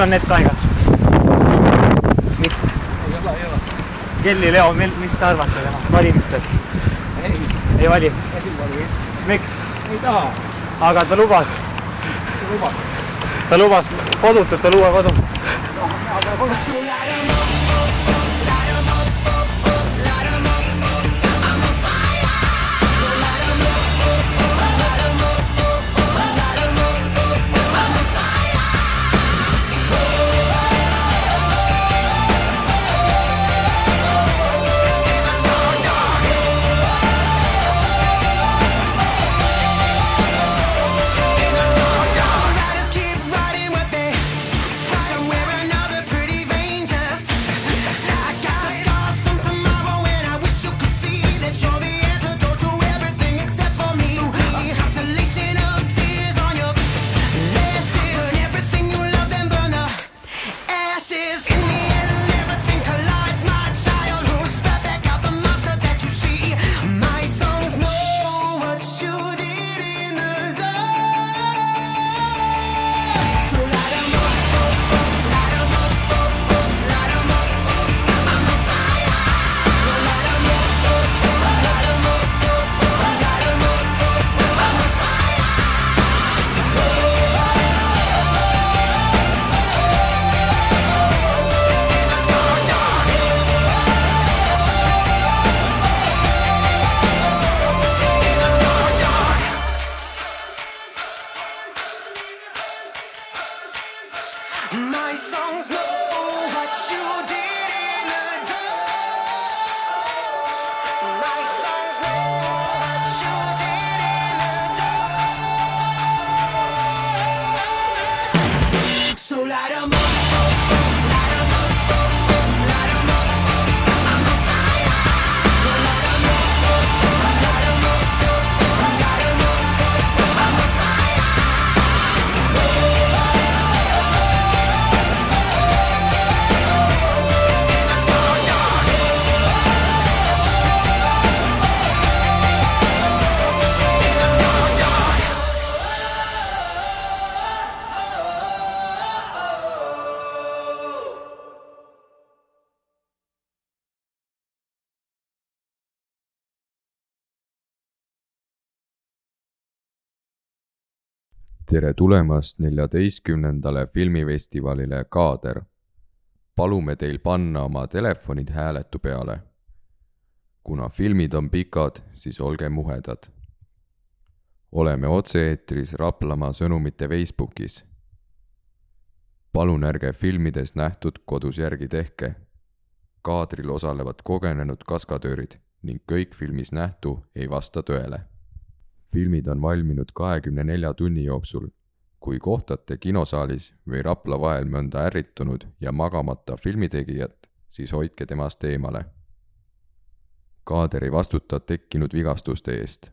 sul on need ka igas? Miks? Ei ole. Kelly Leo, mis te arvate temast valimistest? Ei vali? Miks? Ei taha. Aga ta lubas? Ta lubas kodutut, ta luua kodu. My songs know what you did in the dark. My songs know what you did in the dark. So light 'em up. Tere tulemast 14. filmifestivalile Kaader. Palume teil panna oma telefonid hääletu peale. Kuna filmid on pikad, siis olge muhedad. Oleme otse-eetris Raplamaa sõnumite Facebookis. Palun ärge filmides nähtud kodus järgi tehke. Kaadril osalevad kogenenud kaskadöörid ning kõik filmis nähtu ei vasta tõele. Filmid on valminud 24 tunni jooksul. Kui kohtate kinosaalis või Rapla vahel mõnda ärritunud ja magamata filmitegijat, siis hoidke temast eemale. Kaader ei vastuta tekkinud vigastuste eest.